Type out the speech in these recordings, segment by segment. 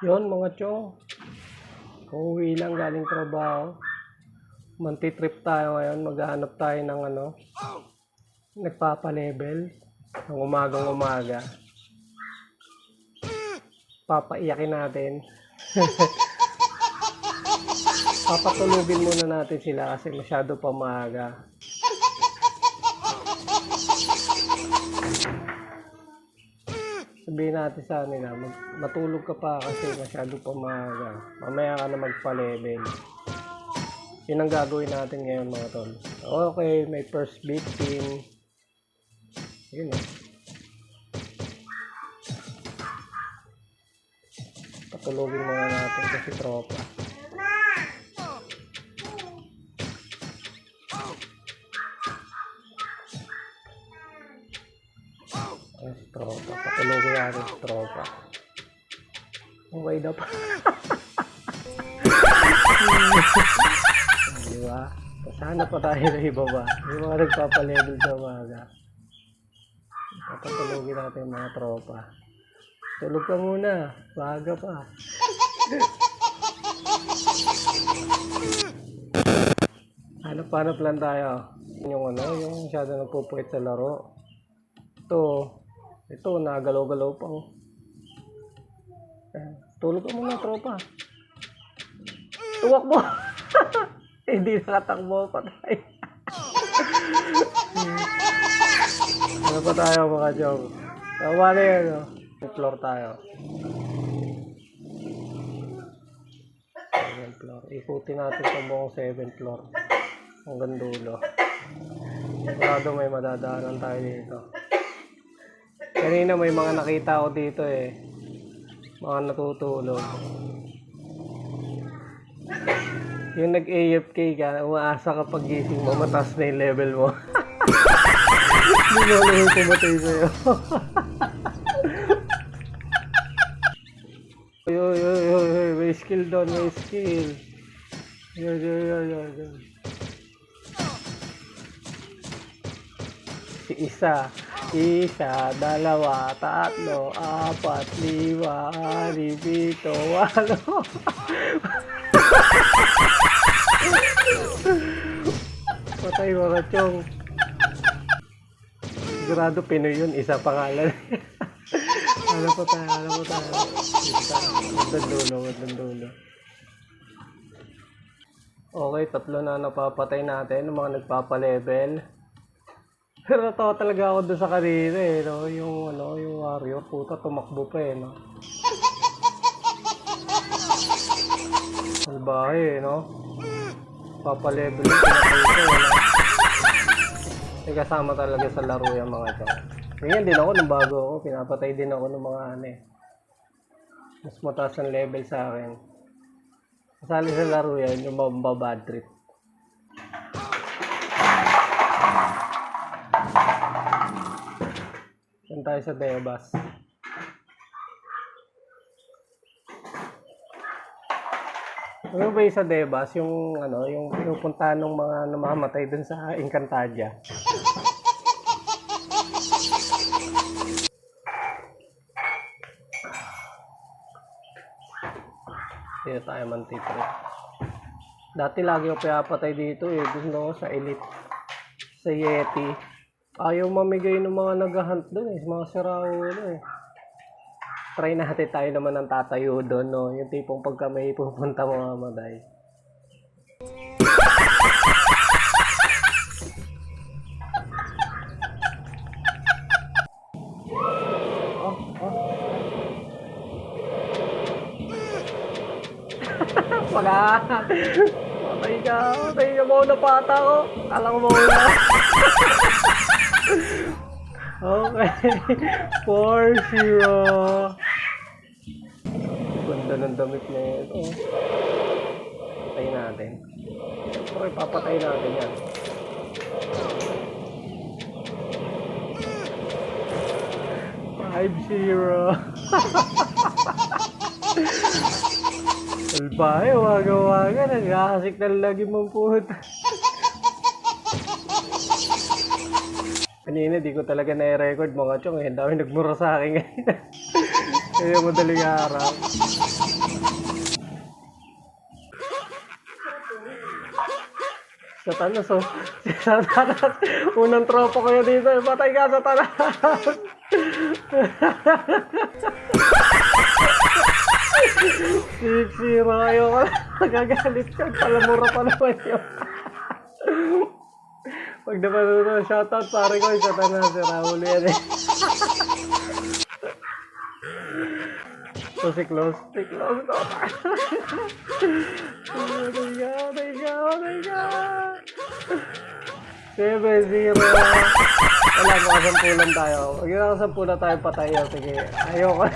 Yon mga chong, uuwi lang galing trabaho. Manti-trip tayo ngayon, maghahanap tayo ng nagpapa-level ng umagang-umaga. Papaiyakin natin. Papatulugin muna natin sila kasi masyado pa maaga. Sabihin natin sa kanila, matulog ka pa kasi masyado pa maaga. Mamaya ka na magpa-level. Yun ang gagawin natin ngayon mga tol. Okay, may first victim. Yun eh. Patulogin muna natin kasi tropa. Ay, tropa. Patulogin natin si tropa. Okay na pa. Diba? Sana pa tayo na ibaba. Yung mga nagpapalevel sa umaga. Patulogin natin mga tropa. Tulog ka muna. Baga pa. Hanap-hanap lang tayo. Yung masyado nagpupuwit sa laro. Ito, nagalaw-galaw pa oh. Tulog ka muna tropa. Tuwak mo. Hindi nakatakbo, patay. Ano pa tayo mga chong? Tama na yan oh. Floor tayo. 7th floor. Ikutin natin sa buong 7th floor. Hanggang dulo. Sigurado may madadaanan tayo dito. Kanina may mga nakita ko dito eh. Mga natutulog. Yung nag-AFK ka, umaasa ka pag gising mo, mataas na yung level mo. Hindi mo alam yung pumatay sa'yo. Yoy, may skill doon, may skill. Yoy. Si isa, dalawa, tatlo, apat, lima, anim, pito, walo. Patay mga chong. Sigurado Pinoy yun, isa pangalan. Alam po tayo. Magdang dulo. Okay, 3 na napapatay natin, mga nagpapa-level. Pero natawa talaga ako doon sa kanina eh, no? Yung warrior, puta, tumakbo pa eh, no? Salbahe, no? Papa-level yung pinatay ko, no? May kasama talaga sa laro yung mga chong. Ganyan din ako nung bago ako, pinapatay din ako ng mga mas mataas ang level sa akin. Kasali sa laro yan, yung mababad trip. Yan tayo sa Debas. Ano ba yung sa Debas? Yung pinupuntahan ng mga namamatay dun sa Encantadia. Dito tayo mantitrip. Dati lagi ako pinapatay dito eh. Doon sa Elite. Sa Yeti. Ayaw mamigay ng mga nag-hunt doon eh. Mga siraulo eh. Try natin tayo naman ng tatayo doon, no? Yung tipong pagka may pupunta mamamatay. Patay ka mo na pata ko. Alam mo na. Okay. 4-0. Ganda ng damit na ito. Patay natin. Okay, papatay natin yan. 5-0. Salbahe, waga-waga. Nag-aasik na lagi mong puta. Kanina di ko talaga na-record mga chong. Ang dami nagmura sa akin ngayon. Kaya madaling araw. Satanas, oh. Si Satanas. Unang tropa ko yun dito. Patay ka, Satanas. Six-zero. Ayoko na. Nagagalit ka. Palamura pa naman yun. Pag napanood ko, shoutout pare ko. Satanas. Si Raul yan eh. So, si Close. Si Close. Oh my God. 7-0. Wala, makasampulan tayo. Huwag yun nakasampulan tayo patayo. Sige, ayoko.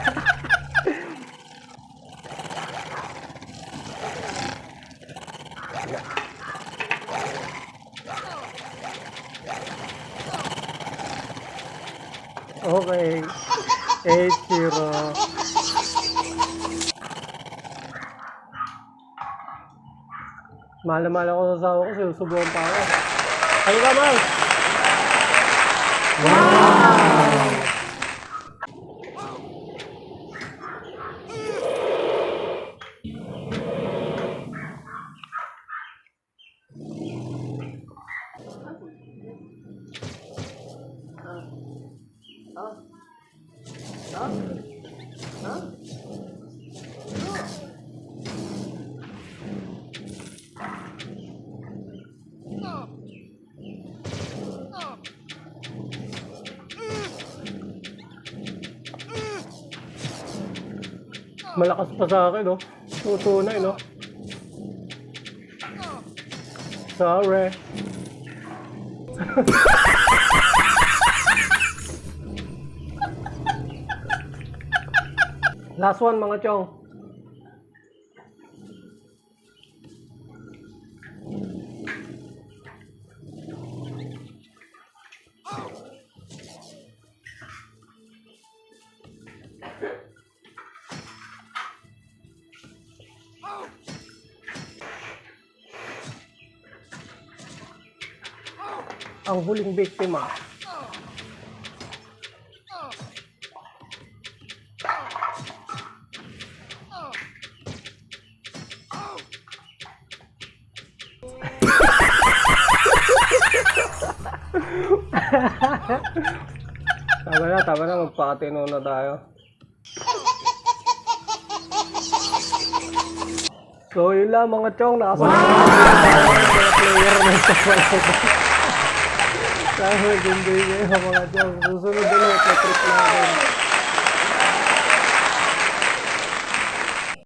Okay. 8-0. Mahal-mahal ako sa asawa ko, sinusubukan pa ako. Ayun ka, Mal! Wow! Malakas pa sa akin, no? Tutunay, no? Sorry. Last one, mga chong. Ang huling biktima. Tama na, magpakatino na tayo. So yun lang mga chong, nakasama mga player na ito. Kaya mag-enjoy nyo mga chong. Susunod ulit na trip natin.